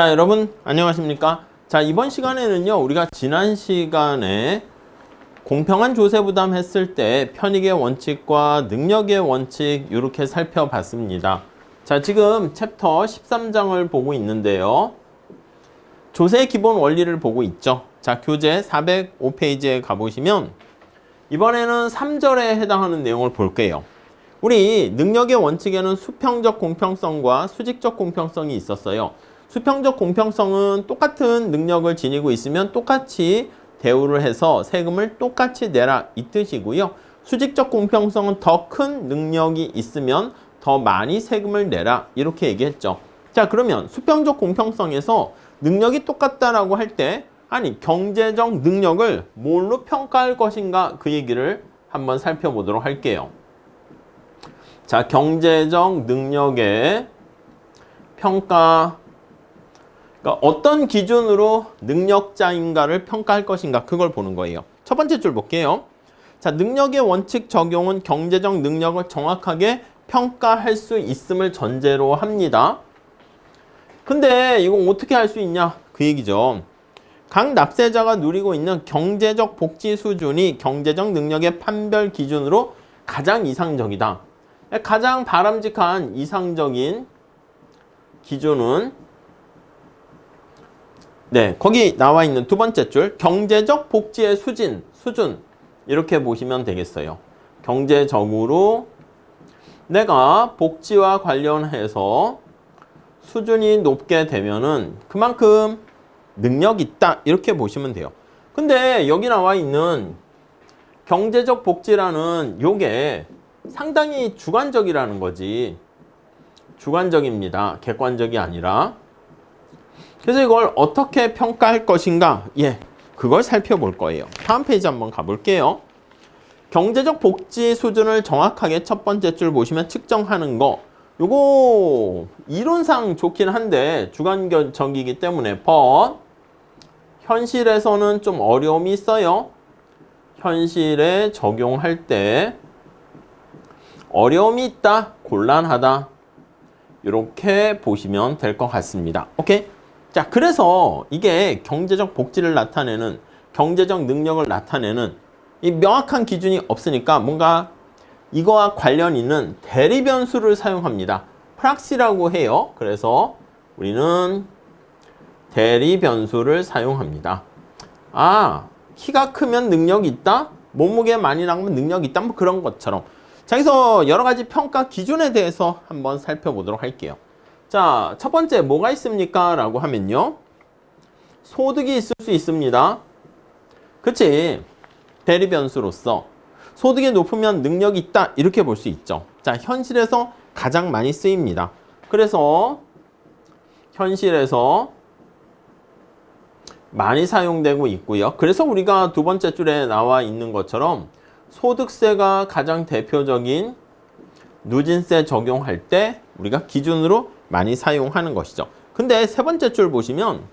자, 여러분 안녕하십니까? 자, 이번 시간에는요, 우리가 지난 시간에 공평한 조세 부담 했을 때 편익의 원칙과 능력의 원칙 이렇게 살펴봤습니다. 자, 지금 챕터 13장을 보고 있는데요. 조세의 기본 원리를 보고 있죠. 자, 교재 405페이지에 가보시면 이번에는 3절에 해당하는 내용을 볼게요. 우리 능력의 원칙에는 수평적 공평성과 수직적 공평성이 있었어요. 수평적 공평성은 똑같은 능력을 지니고 있으면 똑같이 대우를 해서 세금을 똑같이 내라 이 뜻이고요. 수직적 공평성은 더 큰 능력이 있으면 더 많이 세금을 내라 이렇게 얘기했죠. 자, 그러면 수평적 공평성에서 능력이 똑같다라고 할 때 아니 경제적 능력을 뭘로 평가할 것인가 그 얘기를 한번 살펴보도록 할게요. 자, 경제적 능력의 평가, 그러니까 어떤 기준으로 능력자인가를 평가할 것인가 그걸 보는 거예요. 첫 번째 줄 볼게요. 자, 능력의 원칙 적용은 경제적 능력을 정확하게 평가할 수 있음을 전제로 합니다. 근데 이거 어떻게 할 수 있냐 그 얘기죠. 각 납세자가 누리고 있는 경제적 복지 수준이 경제적 능력의 판별 기준으로 가장 이상적이다. 가장 바람직한 이상적인 기준은 거기 나와 있는 두 번째 줄 경제적 복지의 수준 이렇게 보시면 되겠어요. 경제적으로 내가 복지와 관련해서 수준이 높게 되면은 그만큼 능력이 있다 이렇게 보시면 돼요. 근데 여기 나와 있는 경제적 복지라는 요게 상당히 주관적이라는 거지. 주관적입니다. 객관적이 아니라. 그래서 이걸 어떻게 평가할 것인가? 그걸 살펴볼 거예요. 다음 페이지 한번 가볼게요. 경제적 복지 수준을 정확하게 첫 번째 줄 보시면 측정하는 거. 요거 이론상 좋긴 한데 주관적이기 때문에 현실에서는 좀 어려움이 있어요. 현실에 적용할 때 어려움이 있다, 곤란하다 이렇게 보시면 될 것 같습니다. 오케이? 자, 그래서 이게 경제적 복지를 나타내는 경제적 능력을 나타내는 이 명확한 기준이 없으니까 뭔가 이거와 관련 있는 대리변수를 사용합니다. 프락시라고 해요. 그래서 우리는 대리변수를 사용합니다. 키가 크면 능력이 있다? 몸무게 많이 나가면 능력이 있다? 뭐 그런 것처럼. 자, 그래서 여러 가지 평가 기준에 대해서 한번 살펴보도록 할게요. 자, 첫 번째 뭐가 있습니까? 라고 하면요. 소득이 있을 수 있습니다. 그치? 대리변수로서 소득이 높으면 능력이 있다 이렇게 볼 수 있죠. 자, 현실에서 가장 많이 쓰입니다. 그래서 현실에서 많이 사용되고 있고요. 그래서 우리가 두 번째 줄에 나와 있는 것처럼 소득세가 가장 대표적인 누진세 적용할 때 우리가 기준으로 많이 사용하는 것이죠. 근데 세 번째 줄 보시면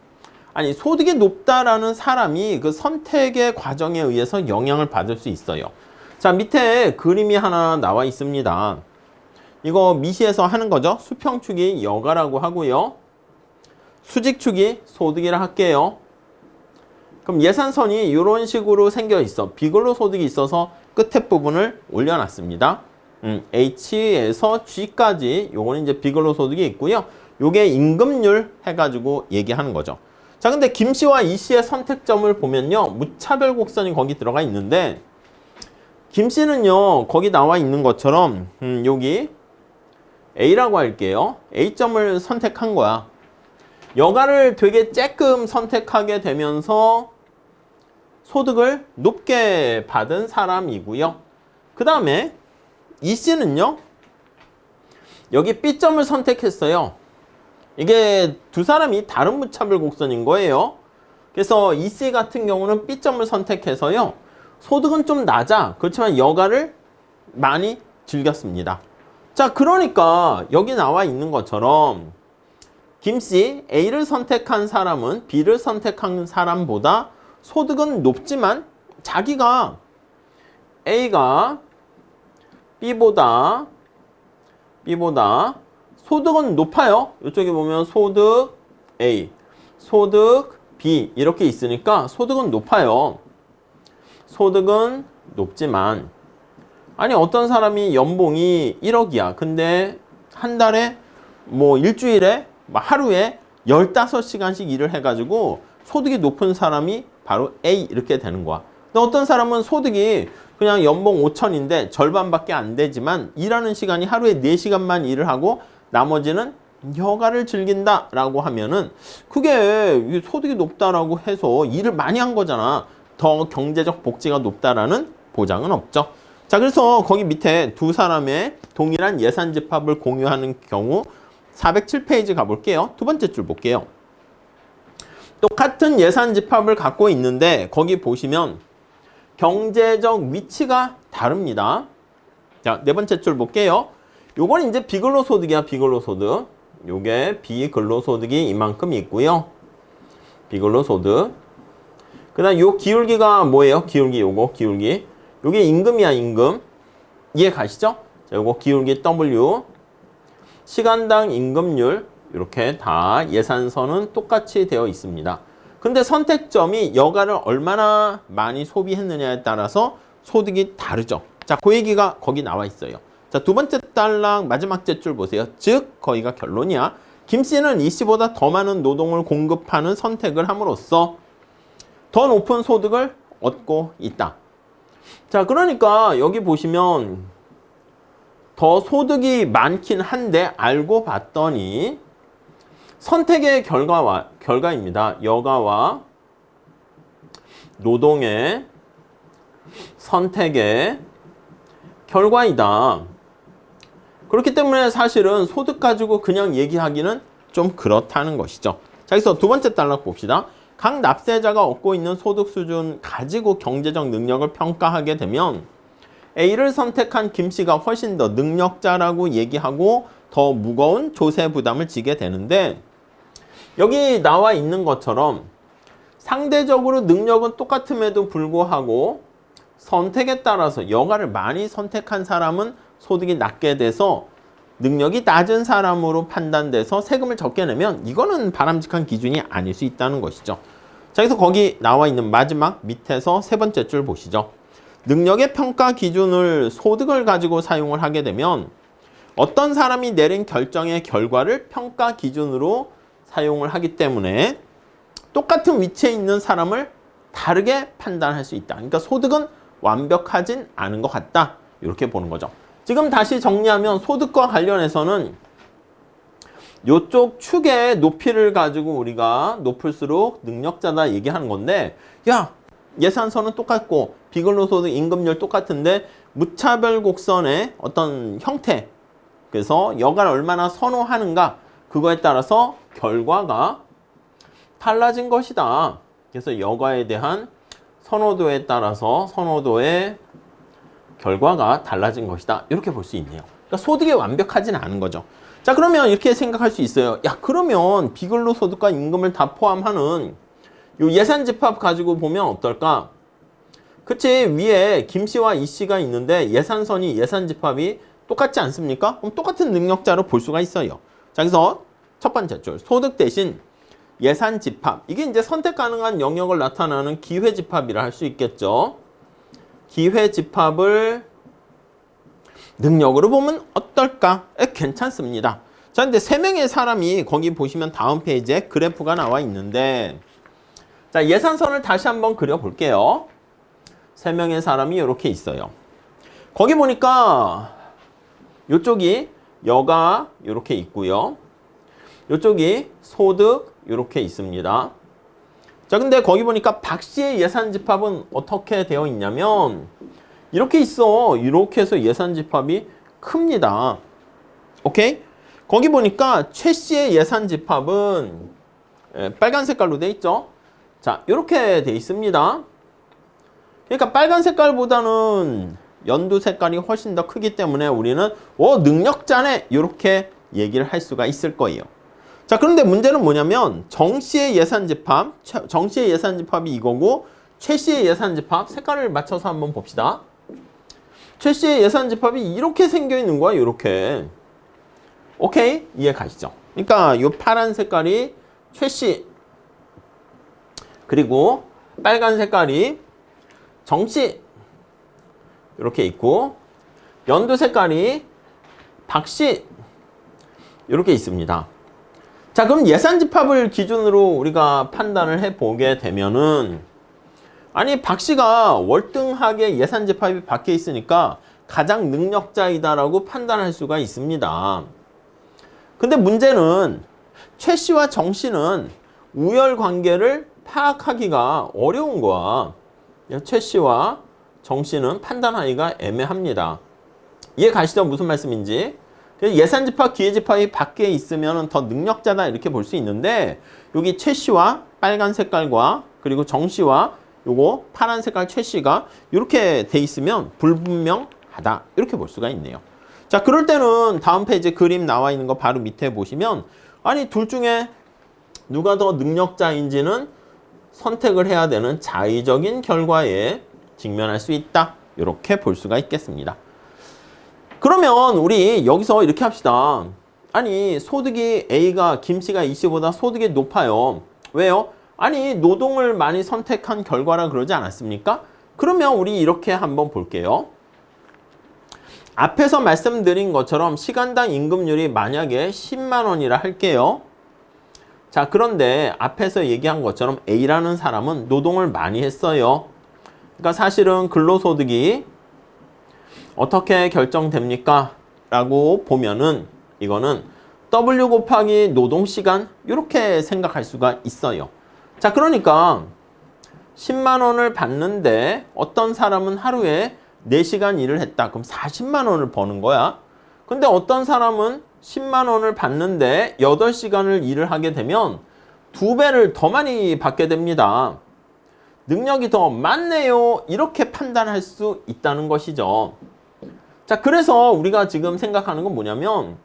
소득이 높다라는 사람이 그 선택의 과정에 의해서 영향을 받을 수 있어요. 자, 밑에 그림이 하나 나와 있습니다. 이거 미시에서 하는 거죠. 수평축이 여가라고 하고요. 수직축이 소득이라 할게요. 그럼 예산선이 이런 식으로 생겨 있어. 비근로 소득이 있어서 끝에 부분을 올려놨습니다. H에서 G까지 요거는 이제 비근로 소득이 있고요. 요게 임금률 해가지고 얘기하는 거죠. 자, 근데 김씨와 이씨의 선택점을 보면요. 무차별 곡선이 거기 들어가 있는데 김씨는요. 거기 나와 있는 것처럼 여기 A라고 할게요. A점을 선택한 거야. 여가를 되게 쬐끔 선택하게 되면서 소득을 높게 받은 사람이고요. 그 다음에 이씨는요. 여기 B점을 선택했어요. 이게 두 사람이 다른 무차별 곡선인 거예요. 그래서 이씨 같은 경우는 B점을 선택해서요. 소득은 좀 낮아. 그렇지만 여가를 많이 즐겼습니다. 자, 그러니까 여기 나와 있는 것처럼 김씨 A를 선택한 사람은 B를 선택한 사람보다 소득은 높지만 자기가 A가 B보다 소득은 높아요. 이쪽에 보면 소득 A. 소득 B 이렇게 있으니까 소득은 높아요. 소득은 높지만 아니 어떤 사람이 연봉이 1억이야. 근데 한 달에 뭐 일주일에 하루에 15시간씩 일을 해가지고 소득이 높은 사람이 바로 A 이렇게 되는 거야. 근데 어떤 사람은 소득이 그냥 연봉 5천인데 절반밖에 안 되지만 일하는 시간이 하루에 4시간만 일을 하고 나머지는 여가를 즐긴다 라고 하면은 그게 소득이 높다라고 해서 일을 많이 한 거잖아. 더 경제적 복지가 높다라는 보장은 없죠. 자, 그래서 거기 밑에 두 사람의 동일한 예산 집합을 공유하는 경우 407페이지 가볼게요. 두 번째 줄 볼게요. 똑같은 예산 집합을 갖고 있는데 거기 보시면 경제적 위치가 다릅니다. 자, 네 번째 줄 볼게요. 요건 이제 비근로소득이야, 비근로소득. 요게 비근로소득이 이만큼 있고요. 비근로소득. 그 다음 요 기울기가 뭐예요? 기울기 요거, 기울기. 요게 임금이야, 임금. 이해 가시죠? 자, 요거 기울기 W. 시간당 임금률. 이렇게 다 예산서는 똑같이 되어 있습니다. 근데 선택점이 여가를 얼마나 많이 소비했느냐에 따라서 소득이 다르죠. 자, 그 얘기가 거기 나와 있어요. 자, 두 번째 딸랑 마지막 줄 보세요. 즉, 거기가 결론이야. 김 씨는 이 씨보다 더 많은 노동을 공급하는 선택을 함으로써 더 높은 소득을 얻고 있다. 자, 그러니까 여기 보시면 더 소득이 많긴 한데 알고 봤더니 선택의 결과입니다. 여가와 노동의 선택의 결과이다. 그렇기 때문에 사실은 소득 가지고 그냥 얘기하기는 좀 그렇다는 것이죠. 자, 그래서 두 번째 단락 봅시다. 각 납세자가 얻고 있는 소득 수준 가지고 경제적 능력을 평가하게 되면 A를 선택한 김 씨가 훨씬 더 능력자라고 얘기하고 더 무거운 조세 부담을 지게 되는데 여기 나와 있는 것처럼 상대적으로 능력은 똑같음에도 불구하고 선택에 따라서 여가를 많이 선택한 사람은 소득이 낮게 돼서 능력이 낮은 사람으로 판단돼서 세금을 적게 내면 이거는 바람직한 기준이 아닐 수 있다는 것이죠. 자, 그래서 거기 나와 있는 마지막 밑에서 세 번째 줄 보시죠. 능력의 평가 기준을 소득을 가지고 사용을 하게 되면 어떤 사람이 내린 결정의 결과를 평가 기준으로 사용을 하기 때문에 똑같은 위치에 있는 사람을 다르게 판단할 수 있다. 그러니까 소득은 완벽하진 않은 것 같다. 이렇게 보는 거죠. 지금 다시 정리하면 소득과 관련해서는 이쪽 축의 높이를 가지고 우리가 높을수록 능력자다 얘기하는 건데 야, 예산서는 똑같고 비근로소득 임금률 똑같은데 무차별 곡선의 어떤 형태 그래서 여가를 얼마나 선호하는가 그거에 따라서 결과가 달라진 것이다. 그래서 여가에 대한 선호도에 따라서 선호도의 결과가 달라진 것이다. 이렇게 볼 수 있네요. 그러니까 소득이 완벽하진 않은 거죠. 자, 그러면 이렇게 생각할 수 있어요. 야, 그러면 비근로소득과 임금을 다 포함하는 요 예산 집합 가지고 보면 어떨까? 그치, 위에 김 씨와 이 씨가 있는데 예산선이 예산 집합이 똑같지 않습니까? 그럼 똑같은 능력자로 볼 수가 있어요. 자, 그래서 첫 번째 줄 소득 대신 예산 집합. 이게 이제 선택 가능한 영역을 나타내는 기회 집합이라 할 수 있겠죠. 기회 집합을 능력으로 보면 어떨까? 괜찮습니다. 자, 근데 세 명의 사람이 거기 보시면 다음 페이지에 그래프가 나와 있는데 자, 예산선을 다시 한번 그려볼게요. 세 명의 사람이 이렇게 있어요. 거기 보니까 이쪽이 여가 이렇게 있고요. 이쪽이 소득 이렇게 있습니다. 자, 근데 거기 보니까 박 씨의 예산 집합은 어떻게 되어 있냐면 이렇게 있어. 이렇게 해서 예산 집합이 큽니다. 오케이? 거기 보니까 최 씨의 예산 집합은 빨간 색깔로 돼 있죠. 자, 이렇게 돼 있습니다. 그러니까 빨간 색깔보다는 연두 색깔이 훨씬 더 크기 때문에 우리는 능력자네 이렇게 얘기를 할 수가 있을 거예요. 자, 그런데 문제는 뭐냐면 정 씨의 예산 집합, 정 씨의 예산 집합이 이거고 최 씨의 예산 집합 색깔을 맞춰서 한번 봅시다. 최 씨의 예산 집합이 이렇게 생겨 있는 거야, 이렇게. 오케이? 이해 가시죠? 그러니까 이 파란 색깔이 최 씨 그리고 빨간 색깔이 정씨 이렇게 있고 연두 색깔이 박씨 이렇게 있습니다. 자, 그럼 예산집합을 기준으로 우리가 판단을 해보게 되면은 아니 박씨가 월등하게 예산집합이 밖에 있으니까 가장 능력자이다라고 판단할 수가 있습니다. 근데 문제는 최씨와 정씨는 우열관계를 파악하기가 어려운 거야. 최씨와 정씨는 판단하기가 애매합니다. 이해 가시죠? 무슨 말씀인지. 예산집합, 기회집합이 밖에 있으면 더 능력자다 이렇게 볼 수 있는데 여기 최씨와 빨간 색깔과 그리고 정씨와 요거 파란 색깔 최씨가 이렇게 돼 있으면 불분명하다 이렇게 볼 수가 있네요. 자, 그럴 때는 다음 페이지 그림 나와 있는 거 바로 밑에 보시면 아니 둘 중에 누가 더 능력자인지는 선택을 해야 되는 자의적인 결과에 직면할 수 있다 이렇게 볼 수가 있겠습니다. 그러면 우리 여기서 이렇게 합시다. 아니 소득이 A가 김씨가 E씨보다 소득이 높아요. 왜요? 아니 노동을 많이 선택한 결과라 그러지 않았습니까? 그러면 우리 이렇게 한번 볼게요. 앞에서 말씀드린 것처럼 시간당 임금률이 만약에 10만 원이라 할게요. 자, 그런데 앞에서 얘기한 것처럼 A라는 사람은 노동을 많이 했어요. 그러니까 사실은 근로소득이 어떻게 결정됩니까? 라고 보면은 이거는 W 곱하기 노동시간 이렇게 생각할 수가 있어요. 자, 그러니까 10만 원을 받는데 어떤 사람은 하루에 4시간 일을 했다. 그럼 40만 원을 버는 거야. 근데 어떤 사람은 10만 원을 받는데 8시간을 일을 하게 되면 2배를 더 많이 받게 됩니다. 능력이 더 많네요. 이렇게 판단할 수 있다는 것이죠. 자, 그래서 우리가 지금 생각하는 건 뭐냐면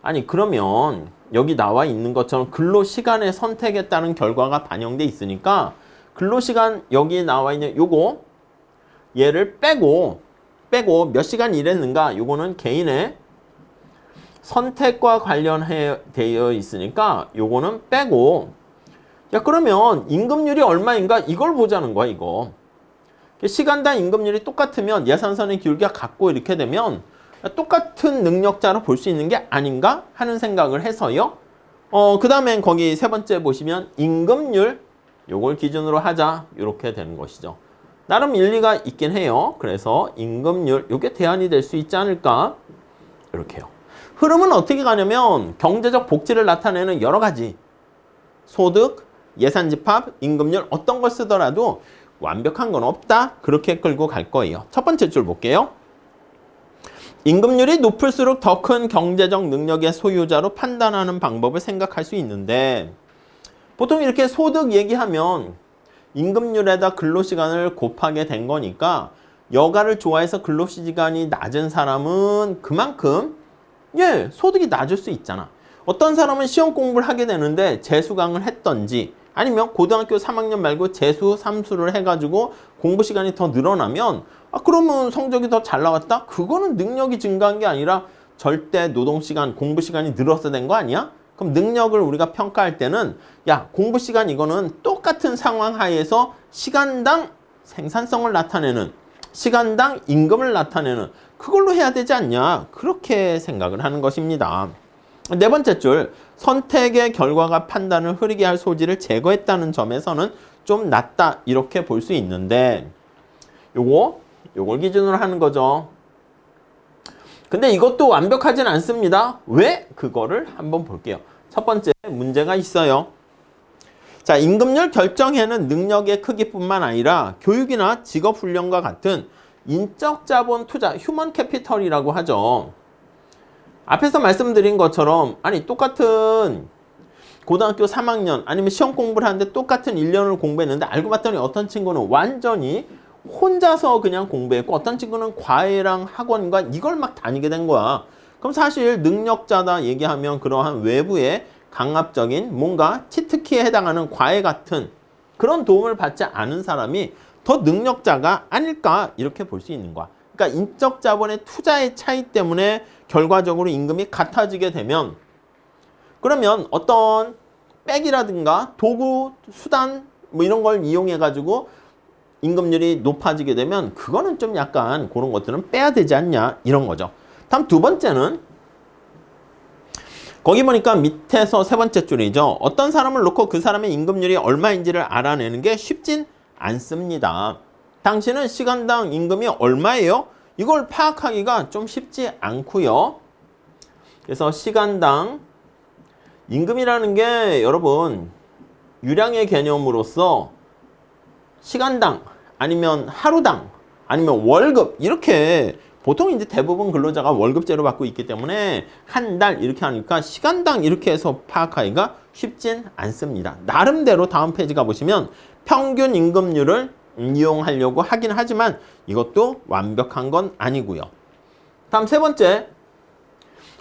아니 그러면 여기 나와 있는 것처럼 근로시간의 선택에 따른 결과가 반영돼 있으니까 근로시간 여기 나와 있는 요거 얘를 빼고 몇 시간 일했는가 요거는 개인의 선택과 관련되어 있으니까 요거는 빼고 야 그러면 임금률이 얼마인가 이걸 보자는 거야 이거. 시간당 임금률이 똑같으면 예산선의 기울기가 같고 이렇게 되면 똑같은 능력자로 볼 수 있는 게 아닌가 하는 생각을 해서요. 그 다음엔 거기 세 번째 보시면 임금률 요걸 기준으로 하자 이렇게 되는 것이죠. 나름 일리가 있긴 해요. 그래서 임금률 요게 대안이 될 수 있지 않을까 이렇게요. 흐름은 어떻게 가냐면 경제적 복지를 나타내는 여러 가지 소득, 예산집합, 임금률 어떤 걸 쓰더라도 완벽한 건 없다. 그렇게 끌고 갈 거예요. 첫 번째 줄 볼게요. 임금률이 높을수록 더 큰 경제적 능력의 소유자로 판단하는 방법을 생각할 수 있는데 보통 이렇게 소득 얘기하면 임금률에다 근로시간을 곱하게 된 거니까 여가를 좋아해서 근로시간이 낮은 사람은 그만큼 소득이 낮을 수 있잖아. 어떤 사람은 시험 공부를 하게 되는데 재수강을 했던지 아니면 고등학교 3학년 말고 재수, 삼수를 해가지고 공부 시간이 더 늘어나면 그러면 성적이 더 잘 나왔다? 그거는 능력이 증가한 게 아니라 절대 노동시간, 공부시간이 늘어서 된 거 아니야? 그럼 능력을 우리가 평가할 때는 공부 시간 이거는 똑같은 상황 하에서 시간당 생산성을 나타내는 시간당 임금을 나타내는 그걸로 해야 되지 않냐? 그렇게 생각을 하는 것입니다. 네 번째 줄, 선택의 결과가 판단을 흐리게 할 소지를 제거했다는 점에서는 좀 낫다 이렇게 볼 수 있는데 요걸 기준으로 하는 거죠. 근데 이것도 완벽하진 않습니다. 왜? 그거를 한번 볼게요. 첫 번째 문제가 있어요. 자, 임금률 결정에는 능력의 크기뿐만 아니라 교육이나 직업훈련과 같은 인적 자본 투자, 휴먼 캐피털이라고 하죠. 앞에서 말씀드린 것처럼 아니 똑같은 고등학교 3학년 아니면 시험 공부를 하는데 똑같은 1년을 공부했는데 알고 봤더니 어떤 친구는 완전히 혼자서 그냥 공부했고 어떤 친구는 과외랑 학원과 이걸 막 다니게 된 거야. 그럼 사실 능력자다 얘기하면 그러한 외부의 강압적인 뭔가 치트키에 해당하는 과외 같은 그런 도움을 받지 않은 사람이 더 능력자가 아닐까 이렇게 볼 수 있는 거야. 그러니까 인적 자본의 투자의 차이 때문에 결과적으로 임금이 같아지게 되면 그러면 어떤 백이라든가 도구, 수단 뭐 이런 걸 이용해 가지고 임금률이 높아지게 되면 그거는 좀 약간 그런 것들은 빼야 되지 않냐 이런 거죠. 다음 두 번째는 거기 보니까 밑에서 세 번째 줄이죠. 어떤 사람을 놓고 그 사람의 임금률이 얼마인지를 알아내는 게 쉽진 않습니다. 당신은 시간당 임금이 얼마예요? 이걸 파악하기가 좀 쉽지 않고요. 그래서 시간당 임금이라는 게 여러분 유량의 개념으로서 시간당 아니면 하루당 아니면 월급 이렇게 보통 이제 대부분 근로자가 월급제로 받고 있기 때문에 한 달 이렇게 하니까 시간당 이렇게 해서 파악하기가 쉽진 않습니다. 나름대로 다음 페이지 가보시면 평균 임금률을 이용하려고 하긴 하지만 이것도 완벽한 건 아니고요. 다음 세 번째,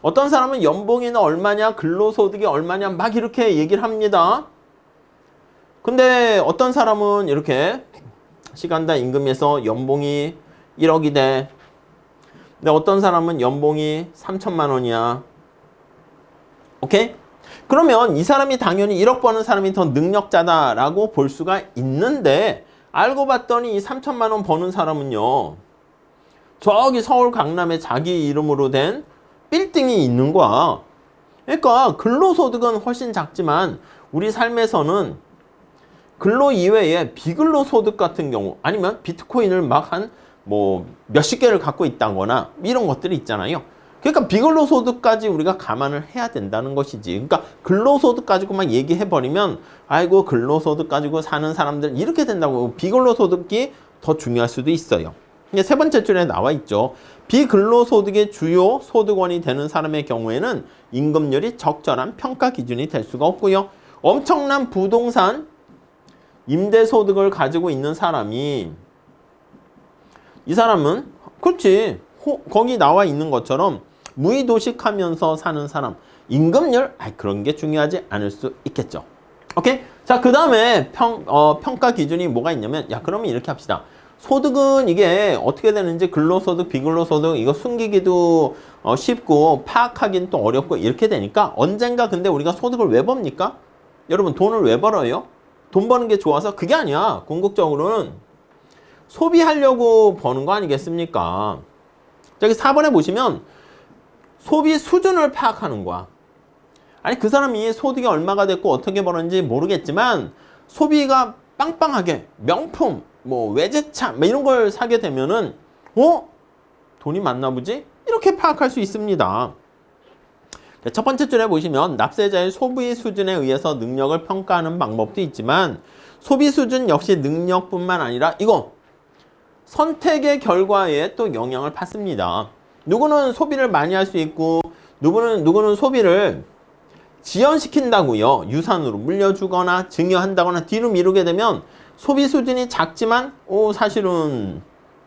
어떤 사람은 연봉이는 얼마냐, 근로소득이 얼마냐 막 이렇게 얘기를 합니다. 근데 어떤 사람은 이렇게 시간당 임금에서 연봉이 1억이 돼. 근데 어떤 사람은 연봉이 3천만 원이야. 오케이? 그러면 이 사람이 당연히 1억 버는 사람이 더 능력자다라고 볼 수가 있는데 알고 봤더니 이 3천만 원 버는 사람은요. 저기 서울 강남에 자기 이름으로 된 빌딩이 있는 거야. 그러니까 근로소득은 훨씬 작지만 우리 삶에서는 근로 이외에 비근로소득 같은 경우 아니면 비트코인을 막 한 뭐 몇십 개를 갖고 있다거나 이런 것들이 있잖아요. 그러니까 비근로소득까지 우리가 감안을 해야 된다는 것이지. 그러니까 근로소득 가지고만 얘기해버리면 아이고 근로소득 가지고 사는 사람들 이렇게 된다고 비근로소득이 더 중요할 수도 있어요. 세 번째 줄에 나와 있죠. 비근로소득의 주요 소득원이 되는 사람의 경우에는 임금률이 적절한 평가 기준이 될 수가 없고요. 엄청난 부동산 임대소득을 가지고 있는 사람이 이 사람은 그렇지 거기 나와 있는 것처럼 무의도식하면서 사는 사람 임금률 그런 게 중요하지 않을 수 있겠죠. 오케이? 자, 그 다음에 평가 기준이 뭐가 있냐면 그러면 이렇게 합시다. 소득은 이게 어떻게 되는지 근로소득, 비근로소득 이거 숨기기도 쉽고 파악하기는 또 어렵고 이렇게 되니까 언젠가 근데 우리가 소득을 왜 법니까? 여러분 돈을 왜 벌어요? 돈 버는 게 좋아서 그게 아니야. 궁극적으로는 소비하려고 버는 거 아니겠습니까? 저기 4번에 보시면 소비 수준을 파악하는 거야. 아니 그 사람이 소득이 얼마가 됐고 어떻게 벌었는지 모르겠지만 소비가 빵빵하게 명품, 뭐 외제차 뭐 이런 걸 사게 되면은 돈이 많나 보지? 이렇게 파악할 수 있습니다. 첫 번째 줄에 보시면 납세자의 소비 수준에 의해서 능력을 평가하는 방법도 있지만 소비 수준 역시 능력뿐만 아니라 이거 선택의 결과에 또 영향을 받습니다. 누구는 소비를 많이 할 수 있고 누구는 소비를 지연시킨다고요. 유산으로 물려주거나 증여한다거나 뒤로 미루게 되면 소비 수준이 작지만 사실은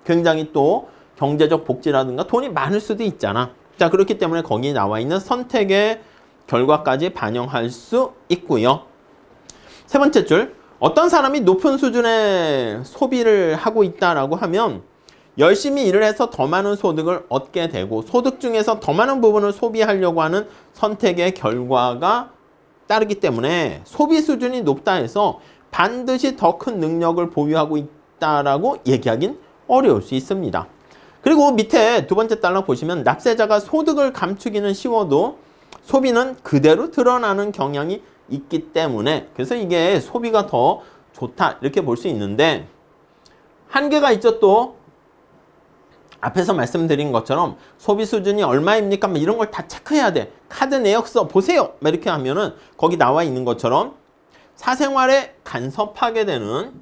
굉장히 또 경제적 복지라든가 돈이 많을 수도 있잖아. 자, 그렇기 때문에 거기 나와 있는 선택의 결과까지 반영할 수 있고요. 세 번째 줄, 어떤 사람이 높은 수준의 소비를 하고 있다라고 하면 열심히 일을 해서 더 많은 소득을 얻게 되고 소득 중에서 더 많은 부분을 소비하려고 하는 선택의 결과가 따르기 때문에 소비 수준이 높다 해서 반드시 더 큰 능력을 보유하고 있다라고 얘기하긴 어려울 수 있습니다. 그리고 밑에 두 번째 달러 보시면 납세자가 소득을 감추기는 쉬워도 소비는 그대로 드러나는 경향이 있기 때문에 그래서 이게 소비가 더 좋다 이렇게 볼 수 있는데 한계가 있죠. 또 앞에서 말씀드린 것처럼 소비 수준이 얼마입니까? 이런 걸 다 체크해야 돼. 카드 내역서 보세요. 이렇게 하면은 거기 나와 있는 것처럼 사생활에 간섭하게 되는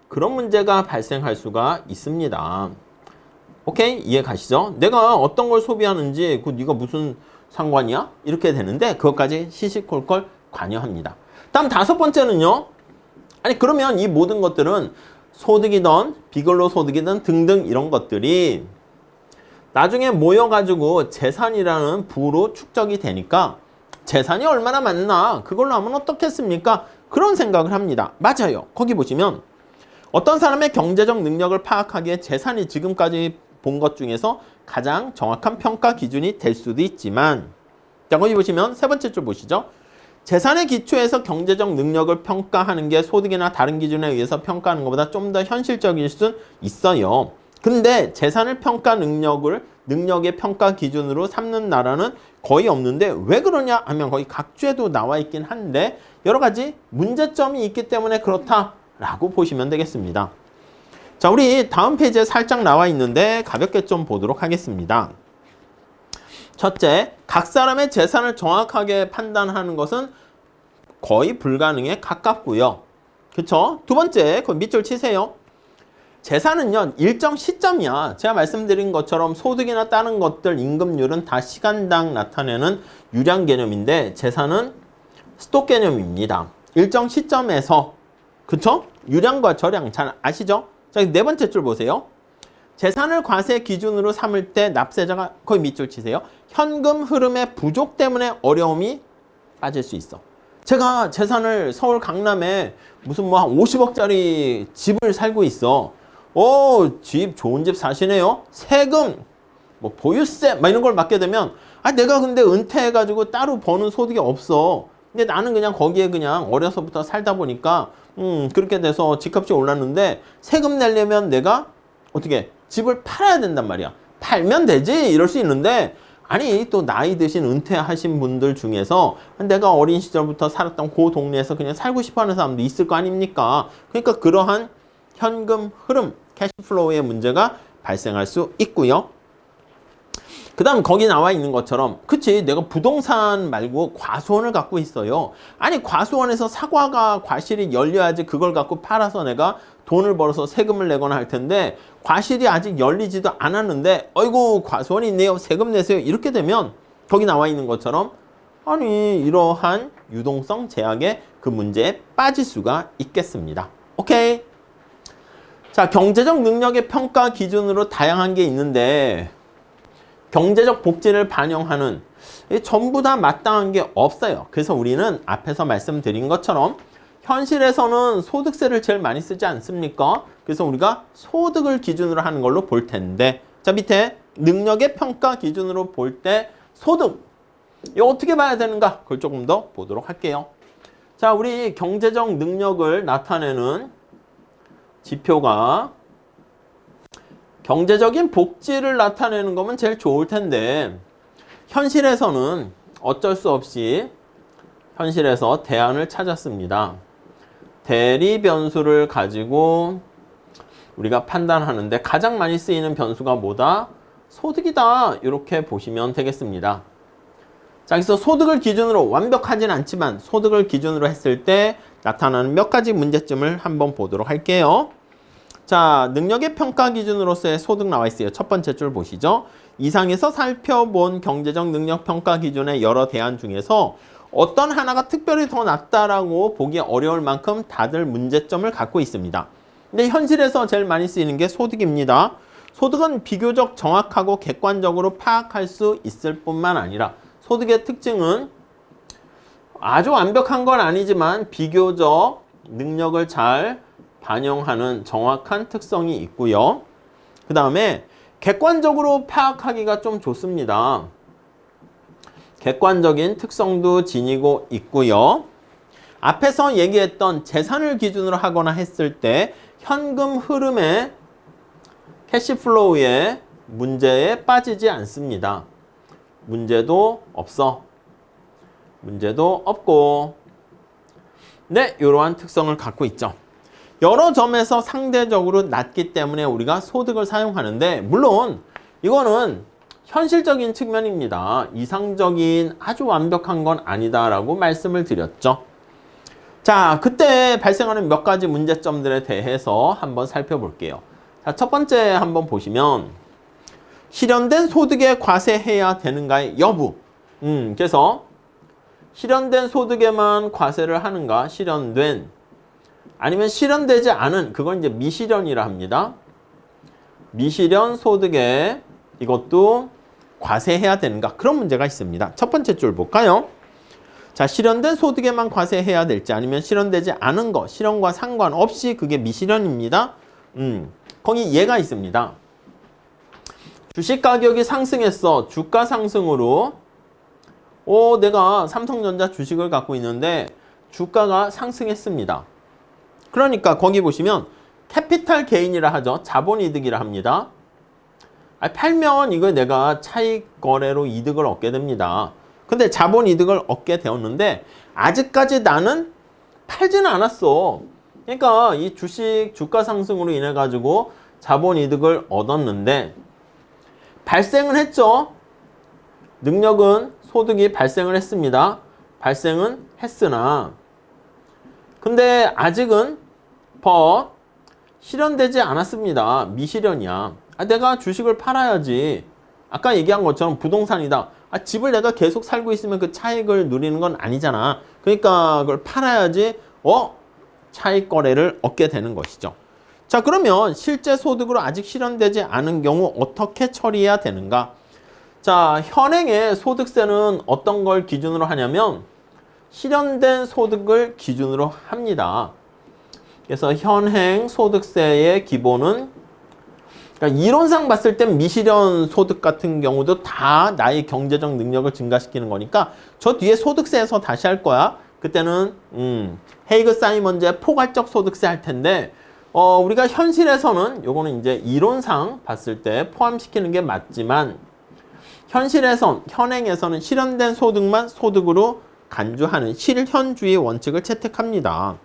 그런 문제가 발생할 수가 있습니다. 오케이? 이해 가시죠? 내가 어떤 걸 소비하는지 네가 무슨 상관이야? 이렇게 되는데 그것까지 시시콜콜 관여합니다. 다음 다섯 번째는요. 그러면 이 모든 것들은 소득이든 비근로소득이든 등등 이런 것들이 나중에 모여가지고 재산이라는 부로 축적이 되니까 재산이 얼마나 많나 그걸로 하면 어떻겠습니까? 그런 생각을 합니다. 맞아요. 거기 보시면 어떤 사람의 경제적 능력을 파악하기에 재산이 지금까지 본 것 중에서 가장 정확한 평가 기준이 될 수도 있지만 자, 거기 보시면 세 번째 줄 보시죠. 재산의 기초에서 경제적 능력을 평가하는 게 소득이나 다른 기준에 의해서 평가하는 것보다 좀 더 현실적일 수 있어요. 근데 재산을 평가 능력의 평가 기준으로 삼는 나라는 거의 없는데 왜 그러냐 하면 거의 각주에도 나와 있긴 한데 여러 가지 문제점이 있기 때문에 그렇다라고 보시면 되겠습니다. 자, 우리 다음 페이지에 살짝 나와 있는데 가볍게 좀 보도록 하겠습니다. 첫째, 각 사람의 재산을 정확하게 판단하는 것은 거의 불가능에 가깝고요. 그쵸? 두 번째, 그 밑줄 치세요. 재산은요, 일정 시점이야. 제가 말씀드린 것처럼 소득이나 다른 것들, 임금률은 다 시간당 나타내는 유량 개념인데 재산은 스톡 개념입니다. 일정 시점에서, 그쵸? 유량과 저량 잘 아시죠? 자, 네 번째 줄 보세요. 재산을 과세 기준으로 삼을 때 납세자가 거의 밑줄 치세요. 현금 흐름의 부족 때문에 어려움이 빠질 수 있어. 제가 재산을 서울 강남에 무슨 뭐 한 50억짜리 집을 살고 있어. 집 좋은 집 사시네요. 세금, 뭐 보유세 막 이런 걸 받게 되면 내가 근데 은퇴해가지고 따로 버는 소득이 없어. 근데 나는 그냥 거기에 그냥 어려서부터 살다 보니까 그렇게 돼서 집값이 올랐는데 세금 내려면 내가 어떻게 집을 팔아야 된단 말이야. 팔면 되지 이럴 수 있는데 아니 또 나이 드신 은퇴하신 분들 중에서 내가 어린 시절부터 살았던 그 동네에서 그냥 살고 싶어하는 사람도 있을 거 아닙니까? 그러니까 그러한 현금 흐름, 캐시플로우의 문제가 발생할 수 있고요. 그 다음 거기 나와 있는 것처럼 그치 내가 부동산 말고 과수원을 갖고 있어요. 아니 과수원에서 사과가 과실이 열려야지 그걸 갖고 팔아서 내가 돈을 벌어서 세금을 내거나 할 텐데 과실이 아직 열리지도 않았는데 어이구 과수원이 있네요. 세금 내세요. 이렇게 되면 거기 나와 있는 것처럼 아니 이러한 유동성 제약의 그 문제에 빠질 수가 있겠습니다. 오케이. 자, 경제적 능력의 평가 기준으로 다양한 게 있는데 경제적 복지를 반영하는 전부 다 마땅한 게 없어요. 그래서 우리는 앞에서 말씀드린 것처럼 현실에서는 소득세를 제일 많이 쓰지 않습니까? 그래서 우리가 소득을 기준으로 하는 걸로 볼 텐데 자 밑에 능력의 평가 기준으로 볼 때 소득 이거 어떻게 봐야 되는가? 그걸 조금 더 보도록 할게요. 자, 우리 경제적 능력을 나타내는 지표가 경제적인 복지를 나타내는 거면 제일 좋을 텐데 현실에서는 어쩔 수 없이 현실에서 대안을 찾았습니다. 대리 변수를 가지고 우리가 판단하는데 가장 많이 쓰이는 변수가 뭐다? 소득이다. 이렇게 보시면 되겠습니다. 자, 그래서 소득을 기준으로 완벽하진 않지만 소득을 기준으로 했을 때 나타나는 몇 가지 문제점을 한번 보도록 할게요. 자, 능력의 평가 기준으로서의 소득 나와 있어요. 첫 번째 줄 보시죠. 이상에서 살펴본 경제적 능력 평가 기준의 여러 대안 중에서 어떤 하나가 특별히 더 낫다라고 보기 어려울 만큼 다들 문제점을 갖고 있습니다. 근데 현실에서 제일 많이 쓰이는 게 소득입니다. 소득은 비교적 정확하고 객관적으로 파악할 수 있을 뿐만 아니라 소득의 특징은 아주 완벽한 건 아니지만 비교적 능력을 잘 반영하는 정확한 특성이 있고요. 그 다음에 객관적으로 파악하기가 좀 좋습니다. 객관적인 특성도 지니고 있고요. 앞에서 얘기했던 재산을 기준으로 하거나 했을 때 현금 흐름의 캐시플로우의 문제에 빠지지 않습니다. 문제도 없어. 문제도 없고 네, 이러한 특성을 갖고 있죠. 여러 점에서 상대적으로 낮기 때문에 우리가 소득을 사용하는데 물론 이거는 현실적인 측면입니다. 이상적인 아주 완벽한 건 아니다라고 말씀을 드렸죠. 자, 그때 발생하는 몇 가지 문제점들에 대해서 한번 살펴볼게요. 자, 첫 번째 한번 보시면 실현된 소득에 과세해야 되는가의 여부. 그래서 실현된 소득에만 과세를 하는가? 실현된 아니면 실현되지 않은 그건 이제 미실현이라 합니다. 미실현 소득에 이것도 과세해야 되는가? 그런 문제가 있습니다. 첫 번째 줄 볼까요? 자, 실현된 소득에만 과세해야 될지 아니면 실현되지 않은 거, 실현과 상관없이 그게 미실현입니다. 거기 예가 있습니다. 주식 가격이 상승했어. 주가 상승으로 내가 삼성전자 주식을 갖고 있는데 주가가 상승했습니다. 그러니까 거기 보시면 캐피탈 게인이라 하죠. 자본이득이라 합니다. 팔면 이거 내가 차익 거래로 이득을 얻게 됩니다. 근데 자본이득을 얻게 되었는데 아직까지 나는 팔지는 않았어. 그러니까 이 주식 주가 상승으로 인해 가지고 자본이득을 얻었는데 발생은 했죠. 능력은 소득이 발생을 했습니다. 발생은 했으나 근데 아직은 실현되지 않았습니다. 미실현이야. 내가 주식을 팔아야지. 아까 얘기한 것처럼 부동산이다. 집을 내가 계속 살고 있으면 그 차익을 누리는 건 아니잖아. 그러니까 그걸 팔아야지 차익 거래를 얻게 되는 것이죠. 자, 그러면 실제 소득으로 아직 실현되지 않은 경우 어떻게 처리해야 되는가? 자, 현행의 소득세는 어떤 걸 기준으로 하냐면 실현된 소득을 기준으로 합니다. 그래서 현행 소득세의 기본은 그러니까 이론상 봤을 땐 미실현 소득 같은 경우도 다 나의 경제적 능력을 증가시키는 거니까 저 뒤에 소득세에서 다시 할 거야. 그때는 헤이그 사이먼제 포괄적 소득세 할 텐데 우리가 현실에서는 요거는 이제 이론상 봤을 때 포함시키는 게 맞지만 현행에서는 실현된 소득만 소득으로 간주하는 실현주의 원칙을 채택합니다.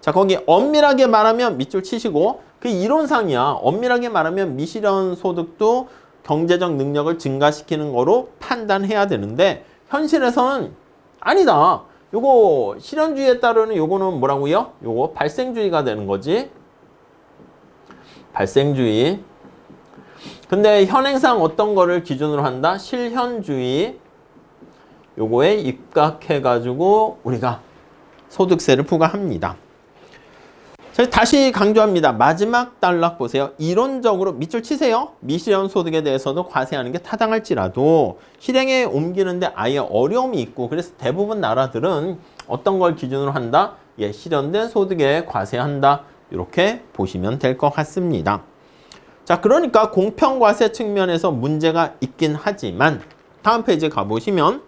자, 거기 엄밀하게 말하면 밑줄 치시고 그 이론상이야. 엄밀하게 말하면 미실현 소득도 경제적 능력을 증가시키는 거로 판단해야 되는데 현실에서는 아니다. 요거 실현주의에 따르는 요거는 뭐라고요? 요거 발생주의가 되는 거지. 발생주의. 근데 현행상 어떤 거를 기준으로 한다? 실현주의. 요거에 입각해가지고 우리가 소득세를 부과합니다. 다시 강조합니다. 마지막 단락 보세요. 이론적으로 밑줄 치세요. 미실현 소득에 대해서도 과세하는 게 타당할지라도 실행에 옮기는데 아예 어려움이 있고 그래서 대부분 나라들은 어떤 걸 기준으로 한다? 실현된 소득에 과세한다. 이렇게 보시면 될 것 같습니다. 자, 그러니까 공평과세 측면에서 문제가 있긴 하지만 다음 페이지 가보시면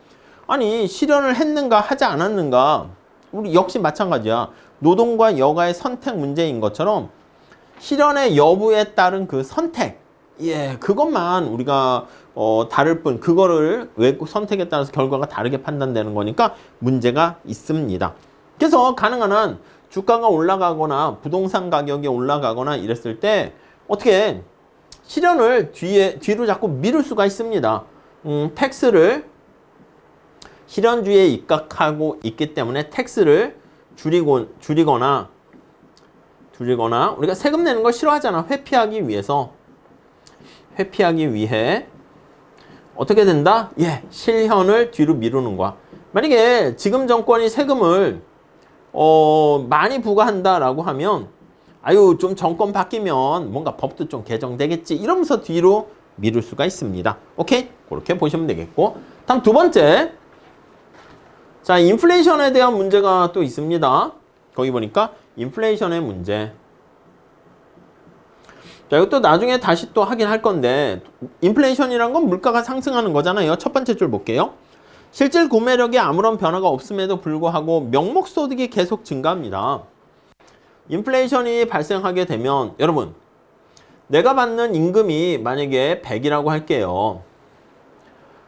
아니 실현을 했는가 하지 않았는가 우리 역시 마찬가지야. 노동과 여가의 선택 문제인 것처럼 실현의 여부에 따른 그 선택 그것만 우리가 다를 뿐 그거를 왜 선택에 따라서 결과가 다르게 판단되는 거니까 문제가 있습니다. 그래서 가능한 한 주가가 올라가거나 부동산 가격이 올라가거나 이랬을 때 어떻게 실현을 뒤로 자꾸 미룰 수가 있습니다. 텍스를 실현주의에 입각하고 있기 때문에 텍스를 줄이거나 우리가 세금 내는 걸 싫어하잖아. 회피하기 위해 어떻게 된다? 실현을 뒤로 미루는 거야. 만약에 지금 정권이 세금을 많이 부과한다라고 하면 좀 정권 바뀌면 뭔가 법도 좀 개정되겠지 이러면서 뒤로 미룰 수가 있습니다. 오케이? 그렇게 보시면 되겠고 다음 두 번째 자, 인플레이션에 대한 문제가 또 있습니다. 거기 보니까 인플레이션의 문제. 자, 이것도 나중에 다시 또 하긴 할 건데 인플레이션이란 건 물가가 상승하는 거잖아요. 첫 번째 줄 볼게요. 실질 구매력에 아무런 변화가 없음에도 불구하고 명목소득이 계속 증가합니다. 인플레이션이 발생하게 되면 여러분 내가 받는 임금이 만약에 100이라고 할게요.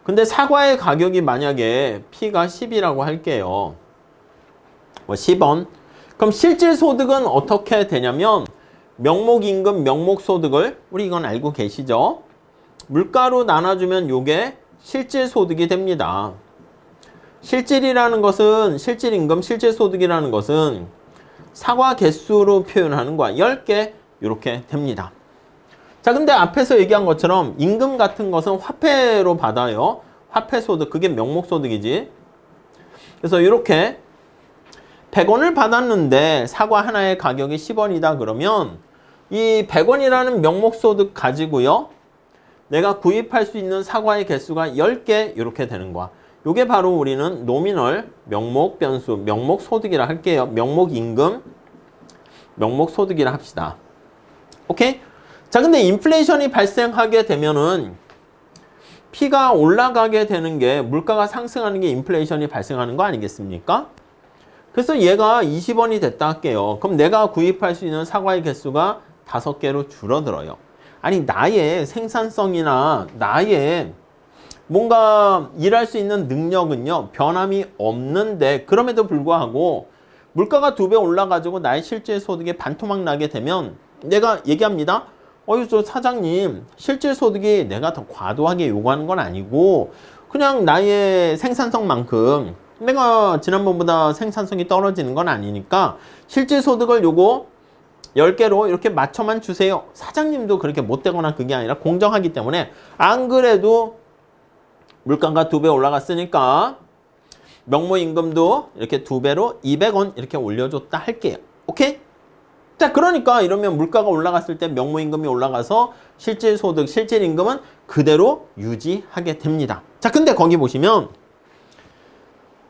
근데 사과의 가격이 만약에 P가 10이라고 할게요. 10원. 그럼 실질 소득은 어떻게 되냐면 명목임금, 명목소득을 우리 이건 알고 계시죠? 물가로 나눠주면 요게 실질 소득이 됩니다. 실질이라는 것은 실질임금, 실질소득이라는 것은 사과 개수로 표현하는 거야. 10개 이렇게 됩니다. 자, 근데 앞에서 얘기한 것처럼 임금 같은 것은 화폐로 받아요. 화폐소득, 그게 명목소득이지. 그래서 이렇게 100원을 받았는데 사과 하나의 가격이 10원이다 그러면 이 100원이라는 명목소득 가지고요. 내가 구입할 수 있는 사과의 개수가 10개 이렇게 되는 거야. 이게 바로 우리는 노미널, 명목 변수, 명목소득이라 할게요. 명목임금, 명목소득이라 합시다. 오케이? 자, 근데 인플레이션이 발생하게 되면은 P가 올라가게 되는 게 물가가 상승하는 게 인플레이션이 발생하는 거 아니겠습니까? 그래서 얘가 20원이 됐다 할게요. 그럼 내가 구입할 수 있는 사과의 개수가 5개로 줄어들어요. 아니 나의 생산성이나 나의 뭔가 일할 수 있는 능력은요 변함이 없는데 그럼에도 불구하고 물가가 2배 올라가지고 나의 실질 소득에 반토막 나게 되면 내가 얘기합니다. 저 사장님 실질 소득이 내가 더 과도하게 요구하는 건 아니고 그냥 나의 생산성만큼 내가 지난번보다 생산성이 떨어지는 건 아니니까 실질 소득을 요거 10개로 이렇게 맞춰만 주세요. 사장님도 그렇게 못되거나 그게 아니라 공정하기 때문에 안 그래도 물가가 2배 올라갔으니까 명목임금도 이렇게 2배로 200원 이렇게 올려줬다 할게요. 오케이? 자, 그러니까 이러면 물가가 올라갔을 때 명목임금이 올라가서 실질소득, 실질임금은 그대로 유지하게 됩니다. 자, 근데 거기 보시면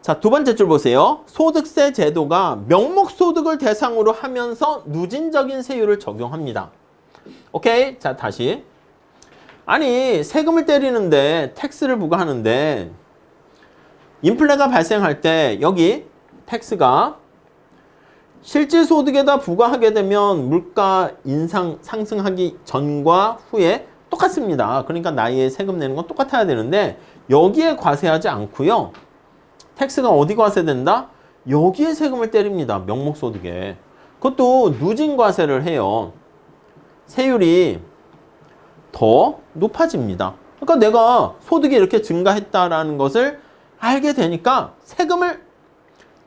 자, 2번째 줄 보세요. 소득세 제도가 명목소득을 대상으로 하면서 누진적인 세율을 적용합니다. 오케이? 자, 다시. 아니, 세금을 때리는데 텍스를 부과하는데 인플레가 발생할 때 여기 텍스가 실질소득에다 부과하게 되면 물가 인상 상승하기 전과 후에 똑같습니다. 그러니까 나의 세금 내는 건 똑같아야 되는데 여기에 과세하지 않고요. 텍스가 어디 과세된다? 여기에 세금을 때립니다. 명목소득에. 그것도 누진과세를 해요. 세율이 더 높아집니다. 그러니까 내가 소득이 이렇게 증가했다라는 것을 알게 되니까 세금을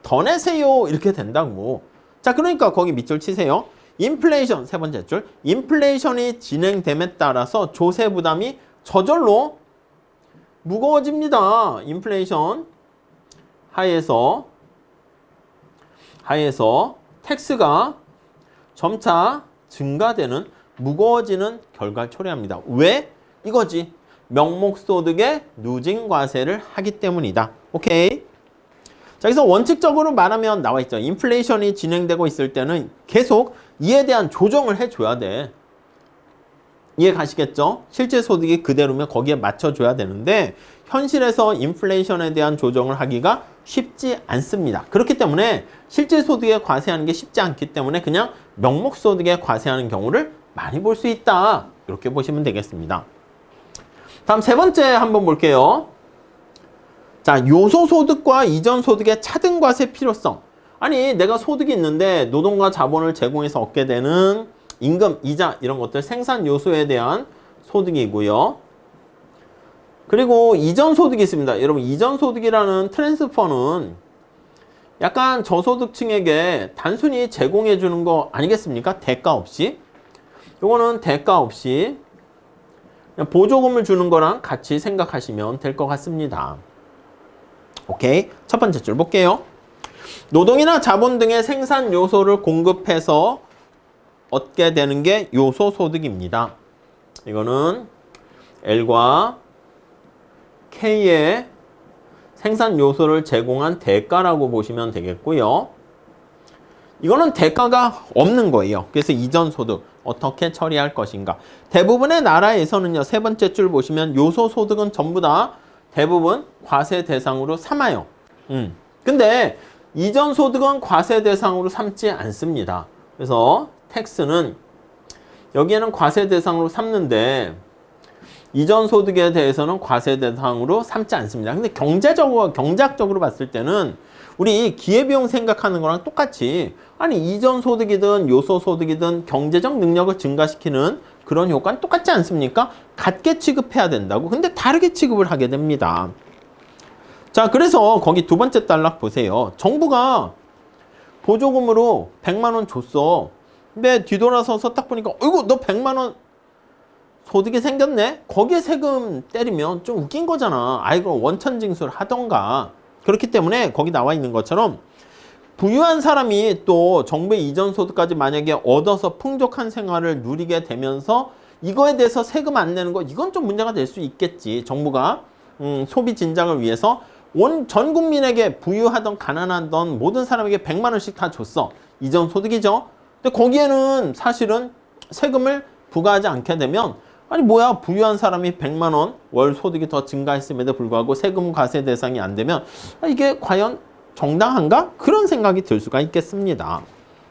더 내세요. 이렇게 된다고. 자, 그러니까 거기 밑줄 치세요. 인플레이션, 3번째 줄. 인플레이션이 진행됨에 따라서 조세 부담이 저절로 무거워집니다. 인플레이션 하에서 텍스가 점차 증가되는 무거워지는 결과를 초래합니다. 왜? 이거지. 명목소득의 누진과세를 하기 때문이다. 오케이? 자, 그래서 원칙적으로 말하면 나와 있죠. 인플레이션이 진행되고 있을 때는 계속 이에 대한 조정을 해줘야 돼. 이해 가시겠죠? 실제 소득이 그대로면 거기에 맞춰줘야 되는데 현실에서 인플레이션에 대한 조정을 하기가 쉽지 않습니다. 그렇기 때문에 실제 소득에 과세하는 게 쉽지 않기 때문에 그냥 명목소득에 과세하는 경우를 많이 볼 수 있다. 이렇게 보시면 되겠습니다. 다음 3번째 한번 볼게요. 자, 요소소득과 이전소득의 차등과세 필요성. 아니, 내가 소득이 있는데 노동과 자본을 제공해서 얻게 되는 임금, 이자 이런 것들 생산 요소에 대한 소득이고요. 그리고 이전소득이 있습니다. 여러분, 이전소득이라는 트랜스퍼는 약간 저소득층에게 단순히 제공해 주는 거 아니겠습니까? 대가 없이. 요거는 대가 없이 그냥 보조금을 주는 거랑 같이 생각하시면 될 것 같습니다. 오케이. 첫 번째 줄 볼게요. 노동이나 자본 등의 생산 요소를 공급해서 얻게 되는 게 요소소득입니다. 이거는 L과 K의 생산 요소를 제공한 대가라고 보시면 되겠고요. 이거는 대가가 없는 거예요. 그래서 이전소득 어떻게 처리할 것인가. 대부분의 나라에서는요. 3번째 줄 보시면 요소소득은 전부 다 대부분 과세 대상으로 삼아요. 근데 이전소득은 과세 대상으로 삼지 않습니다. 그래서 텍스는 여기에는 과세 대상으로 삼는데 이전소득에 대해서는 과세 대상으로 삼지 않습니다. 근데 경제학적으로 봤을 때는 우리 기회비용 생각하는 거랑 똑같이 아니 이전소득이든 요소소득이든 경제적 능력을 증가시키는 그런 효과는 똑같지 않습니까? 같게 취급해야 된다고. 근데 다르게 취급을 하게 됩니다. 자, 그래서 거기 2번째 단락 보세요. 정부가 보조금으로 100만 원 줬어. 근데 뒤돌아서서 딱 보니까 어이구 너 100만 원 소득이 생겼네? 거기에 세금 때리면 좀 웃긴 거잖아. 아이고 원천징수를 하던가. 그렇기 때문에 거기 나와 있는 것처럼 부유한 사람이 또 정부의 이전 소득까지 만약에 얻어서 풍족한 생활을 누리게 되면서 이거에 대해서 세금 안 내는 거 이건 좀 문제가 될 수 있겠지. 정부가 소비 진작을 위해서 전 국민에게 부유하던 가난하던 모든 사람에게 100만 원씩 다 줬어. 이전 소득이죠. 근데 거기에는 사실은 세금을 부과하지 않게 되면 아니 뭐야, 부유한 사람이 100만 원 월 소득이 더 증가했음에도 불구하고 세금 과세 대상이 안 되면 이게 과연 정당한가? 그런 생각이 들 수가 있겠습니다.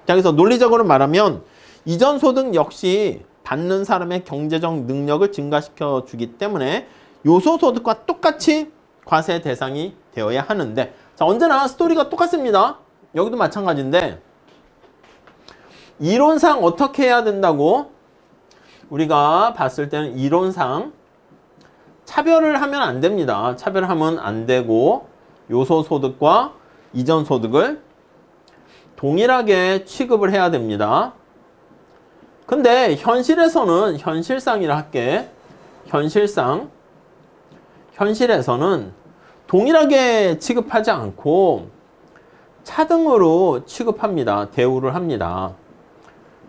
자, 그래서 논리적으로 말하면 이전 소득 역시 받는 사람의 경제적 능력을 증가시켜 주기 때문에 요소소득과 똑같이 과세 대상이 되어야 하는데, 자, 언제나 스토리가 똑같습니다. 여기도 마찬가지인데, 이론상 어떻게 해야 된다고? 우리가 봤을 때는 이론상 차별을 하면 안 됩니다. 차별하면 안 되고 요소소득과 이전소득을 동일하게 취급을 해야 됩니다. 근데 현실에서는, 현실상이라 할게. 현실에서는 동일하게 취급하지 않고 차등으로 취급합니다. 대우를 합니다.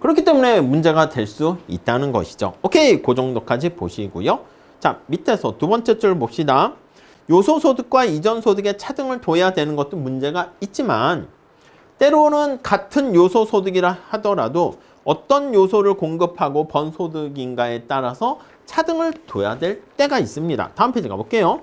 그렇기 때문에 문제가 될 수 있다는 것이죠. 오케이, 그 정도까지 보시고요. 자, 밑에서 두 번째 줄 봅시다. 요소소득과 이전소득에 차등을 둬야 되는 것도 문제가 있지만, 때로는 같은 요소소득이라 하더라도 어떤 요소를 공급하고 번 소득인가에 따라서 차등을 둬야 될 때가 있습니다. 다음 페이지 가볼게요.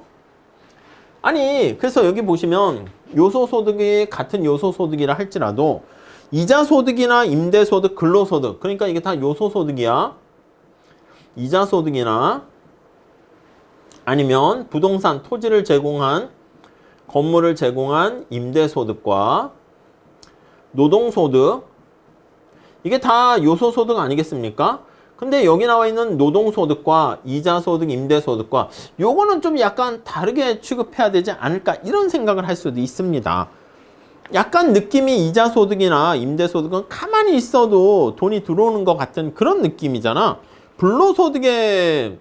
아니, 그래서 여기 보시면 요소소득이 같은 요소소득이라 할지라도 이자소득이나 임대소득, 근로소득, 그러니까 이게 다 요소소득이야. 이자소득이나 아니면 부동산, 토지를 제공한, 건물을 제공한 임대소득과 노동소득, 이게 다 요소소득 아니겠습니까? 근데 여기 나와 있는 노동소득과 이자소득, 임대소득과 요거는 좀 약간 다르게 취급해야 되지 않을까, 이런 생각을 할 수도 있습니다. 약간 느낌이 이자소득이나 임대소득은 가만히 있어도 돈이 들어오는 것 같은 그런 느낌이잖아. 불로소득의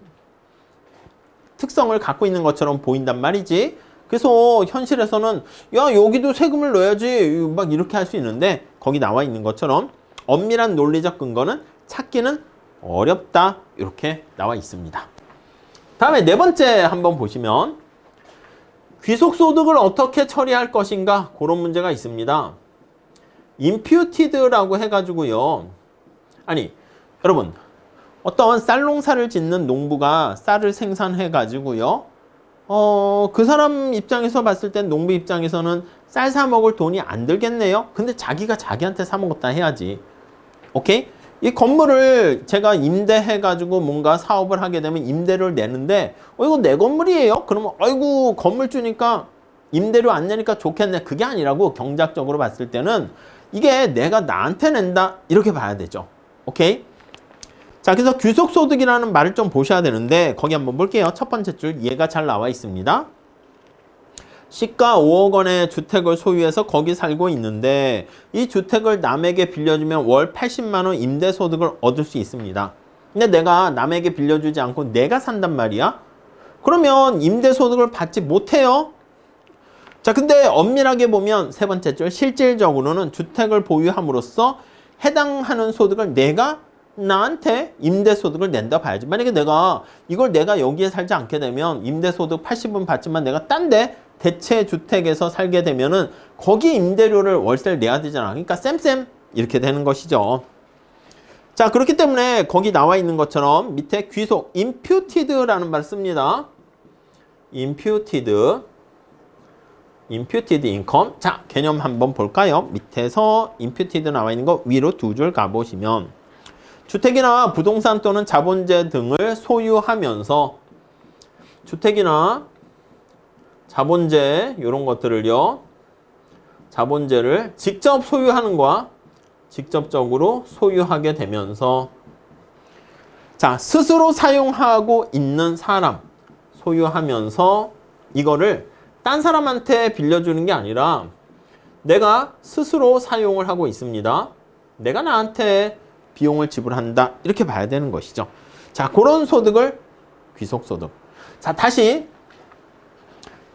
특성을 갖고 있는 것처럼 보인단 말이지. 그래서 현실에서는 야, 여기도 세금을 넣어야지 막 이렇게 할 수 있는데, 거기 나와 있는 것처럼 엄밀한 논리적 근거는 찾기는 어렵다, 이렇게 나와 있습니다. 다음에 네 번째 한번 보시면 귀속소득을 어떻게 처리할 것인가, 그런 문제가 있습니다. imputed라고 해가지고요. 아니, 여러분, 어떤 쌀농사를 짓는 농부가 쌀을 생산해가지고요. 그 사람 입장에서 봤을 땐, 농부 입장에서는 쌀 사 먹을 돈이 안 들겠네요. 근데 자기가 자기한테 사 먹었다 해야지. 오케이? 이 건물을 제가 임대해가지고 뭔가 사업을 하게 되면 임대료를 내는데, 이거 내 건물이에요? 그러면, 아이고, 건물 주니까 임대료 안 내니까 좋겠네. 그게 아니라고, 경제학적으로 봤을 때는 이게 내가 나한테 낸다, 이렇게 봐야 되죠. 오케이? 자, 그래서 귀속소득이라는 말을 좀 보셔야 되는데, 거기 한번 볼게요. 첫 번째 줄, 얘가 잘 나와 있습니다. 시가 5억 원의 주택을 소유해서 거기 살고 있는데, 이 주택을 남에게 빌려주면 월 80만 원 임대소득을 얻을 수 있습니다. 근데 내가 남에게 빌려주지 않고 내가 산단 말이야? 그러면 임대소득을 받지 못해요. 자, 근데 엄밀하게 보면 세 번째 줄, 실질적으로는 주택을 보유함으로써 해당하는 소득을 내가 나한테 임대소득을 낸다 봐야지. 만약에 내가 여기에 살지 않게 되면 임대소득 80은 받지만 내가 딴데 대체 주택에서 살게 되면은 거기 임대료를 월세를 내야 되잖아. 그러니까 쌤 이렇게 되는 것이죠. 자, 그렇기 때문에 거기 나와 있는 것처럼 밑에 귀속 imputed라는 말 씁니다. imputed income. 자, 개념 한번 볼까요? 밑에서 imputed 나와 있는 거 위로 두 줄 가보시면, 주택이나 부동산 또는 자본재 등을 소유하면서, 주택이나 자본재, 이런 것들을요, 자본재를 직접 소유하는 거와 직접적으로 소유하게 되면서, 자, 스스로 사용하고 있는 사람, 소유하면서 이거를 딴 사람한테 빌려주는 게 아니라 내가 스스로 사용을 하고 있습니다. 내가 나한테 비용을 지불한다, 이렇게 봐야 되는 것이죠. 자, 그런 소득을 귀속소득. 자, 다시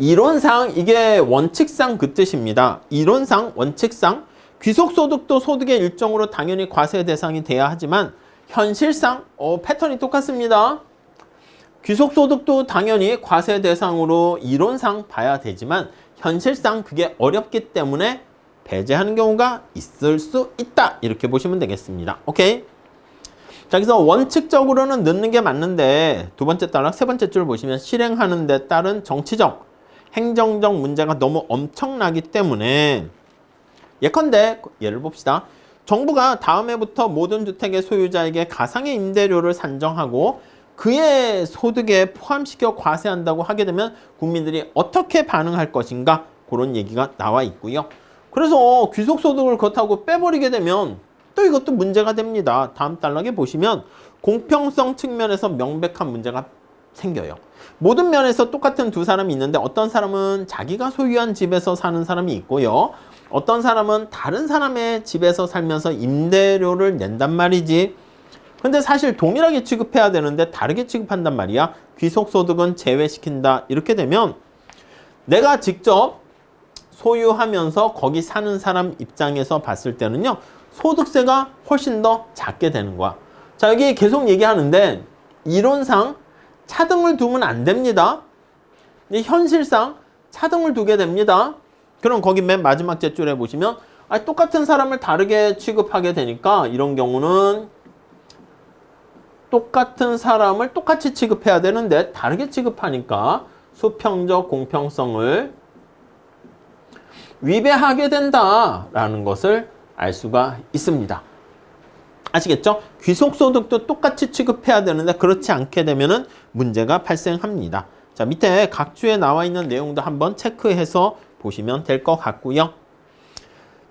이론상, 이게 원칙상 그 뜻입니다. 이론상, 원칙상 귀속소득도 소득의 일종으로 당연히 과세 대상이 돼야 하지만, 현실상 패턴이 똑같습니다. 귀속소득도 당연히 과세 대상으로 이론상 봐야 되지만, 현실상 그게 어렵기 때문에 배제하는 경우가 있을 수 있다, 이렇게 보시면 되겠습니다. 오케이? 자, 그래서 원칙적으로는 넣는 게 맞는데 두 번째 단락 세 번째 줄 보시면 실행하는 데 따른 정치적, 행정적 문제가 너무 엄청나기 때문에 예컨대 예를 봅시다. 정부가 다음 해부터 모든 주택의 소유자에게 가상의 임대료를 산정하고 그의 소득에 포함시켜 과세한다고 하게 되면 국민들이 어떻게 반응할 것인가 그런 얘기가 나와 있고요. 그래서 귀속소득을 그렇다고 빼버리게 되면 또 이것도 문제가 됩니다. 다음 단락에 보시면 공평성 측면에서 명백한 문제가 생겨요. 모든 면에서 똑같은 두 사람이 있는데 어떤 사람은 자기가 소유한 집에서 사는 사람이 있고요. 어떤 사람은 다른 사람의 집에서 살면서 임대료를 낸단 말이지. 근데 사실 동일하게 취급해야 되는데 다르게 취급한단 말이야. 귀속소득은 제외시킨다. 이렇게 되면 내가 직접 소유하면서 거기 사는 사람 입장에서 봤을 때는요. 소득세가 훨씬 더 작게 되는 거야. 자, 여기 계속 얘기하는데 이론상 차등을 두면 안 됩니다. 근데 현실상 차등을 두게 됩니다. 그럼 거기 맨 마지막 줄에 보시면 똑같은 사람을 다르게 취급하게 되니까 이런 경우는 똑같은 사람을 똑같이 취급해야 되는데 다르게 취급하니까 수평적 공평성을 위배하게 된다라는 것을 알 수가 있습니다. 아시겠죠? 귀속소득도 똑같이 취급해야 되는데 그렇지 않게 되면은 문제가 발생합니다. 자, 밑에 각 주에 나와 있는 내용도 한번 체크해서 보시면 될 것 같고요.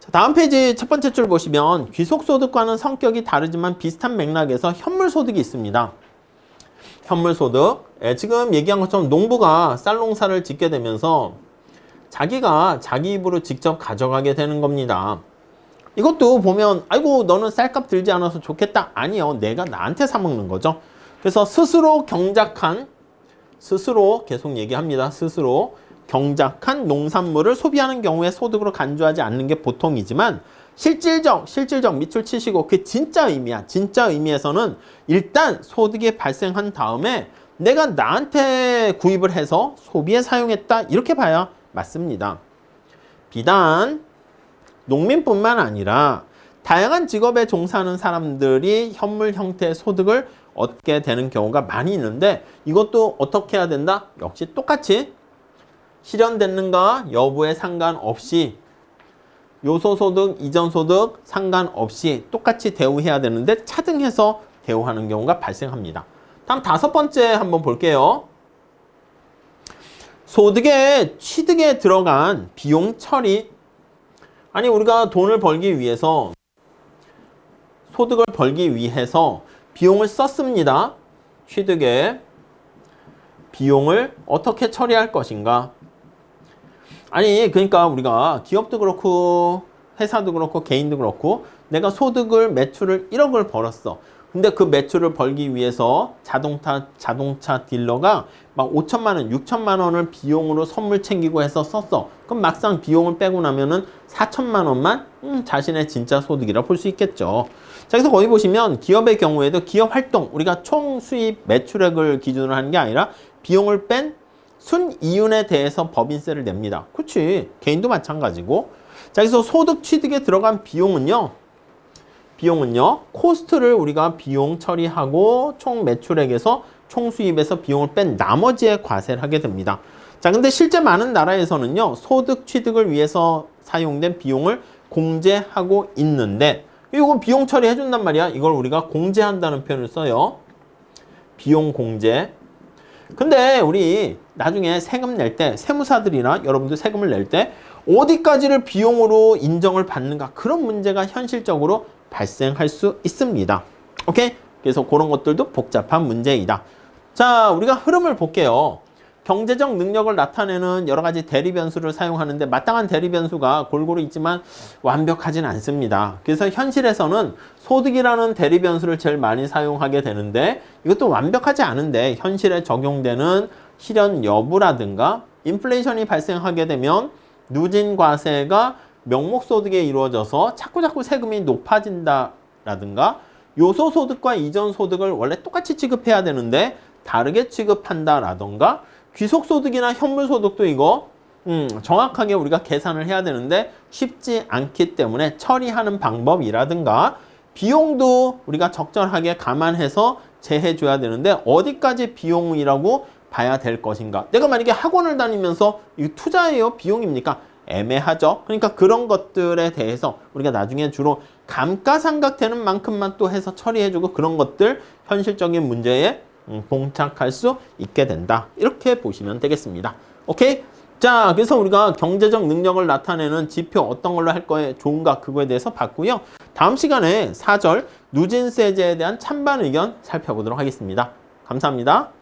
자, 다음 페이지 첫 번째 줄 보시면 귀속소득과는 성격이 다르지만 비슷한 맥락에서 현물소득이 있습니다. 현물소득. 지금 얘기한 것처럼 농부가 쌀농사를 짓게 되면서 자기가 자기 입으로 직접 가져가게 되는 겁니다. 이것도 보면 아이고 너는 쌀값 들지 않아서 좋겠다. 아니요. 내가 나한테 사 먹는 거죠. 그래서 스스로 경작한 스스로 계속 얘기합니다. 스스로 경작한 농산물을 소비하는 경우에 소득으로 간주하지 않는 게 보통이지만 실질적 밑줄 치시고 그 진짜 의미야. 진짜 의미에서는 일단 소득이 발생한 다음에 내가 나한테 구입을 해서 소비에 사용했다. 이렇게 봐야 맞습니다. 비단 농민뿐만 아니라 다양한 직업에 종사하는 사람들이 현물 형태의 소득을 얻게 되는 경우가 많이 있는데 이것도 어떻게 해야 된다? 역시 똑같이 실현됐는가 여부에 상관없이 요소소득, 이전소득 상관없이 똑같이 대우해야 되는데 차등해서 대우하는 경우가 발생합니다. 다음 다섯 번째 한번 볼게요. 소득의 취득에 들어간 비용 처리. 아니 우리가 돈을 벌기 위해서 소득을 벌기 위해서 비용을 썼습니다. 취득에 비용을 어떻게 처리할 것인가? 아니 그러니까 우리가 기업도 그렇고 회사도 그렇고 개인도 그렇고 내가 소득을 매출을 1억을 벌었어. 근데 그 매출을 벌기 위해서 자동차 딜러가 막 5천만 원, 6천만 원을 비용으로 선물 챙기고 해서 썼어. 그럼 막상 비용을 빼고 나면은 4천만 원만 자신의 진짜 소득이라 볼 수 있겠죠. 자, 그래서 거기 보시면 기업의 경우에도 기업 활동, 우리가 총 수입 매출액을 기준으로 하는 게 아니라 비용을 뺀 순이윤에 대해서 법인세를 냅니다. 그렇지. 개인도 마찬가지고. 자, 그래서 소득 취득에 들어간 비용은요. 코스트를 우리가 비용 처리하고 총 매출액에서 총 수입에서 비용을 뺀 나머지에 과세를 하게 됩니다. 자, 근데 실제 많은 나라에서는요. 소득 취득을 위해서 사용된 비용을 공제하고 있는데 이거 비용 처리해 준단 말이야. 이걸 우리가 공제한다는 표현을 써요. 비용 공제. 근데 우리 나중에 세금 낼 때 세무사들이나 여러분들 세금을 낼 때 어디까지를 비용으로 인정을 받는가 그런 문제가 현실적으로 발생할 수 있습니다. 오케이? 그래서 그런 것들도 복잡한 문제이다. 자, 우리가 흐름을 볼게요. 경제적 능력을 나타내는 여러 가지 대리 변수를 사용하는데 마땅한 대리 변수가 골고루 있지만 완벽하진 않습니다. 그래서 현실에서는 소득이라는 대리 변수를 제일 많이 사용하게 되는데 이것도 완벽하지 않은데 현실에 적용되는 실현 여부라든가 인플레이션이 발생하게 되면 누진 과세가 명목소득에 이루어져서 자꾸 세금이 높아진다라든가 요소소득과 이전소득을 원래 똑같이 취급해야 되는데 다르게 취급한다라든가 귀속소득이나 현물소득도 이거 정확하게 우리가 계산을 해야 되는데 쉽지 않기 때문에 처리하는 방법이라든가 비용도 우리가 적절하게 감안해서 제해줘야 되는데 어디까지 비용이라고 봐야 될 것인가. 내가 만약에 학원을 다니면서 이 투자예요? 비용입니까? 애매하죠. 그러니까 그런 것들에 대해서 우리가 나중에 주로 감가상각되는 만큼만 또 해서 처리해주고 그런 것들 현실적인 문제에 봉착할 수 있게 된다. 이렇게 보시면 되겠습니다. 오케이? 자, 그래서 우리가 경제적 능력을 나타내는 지표 어떤 걸로 할 거에 좋은가 그거에 대해서 봤고요. 다음 시간에 4절 누진세제에 대한 찬반 의견 살펴보도록 하겠습니다. 감사합니다.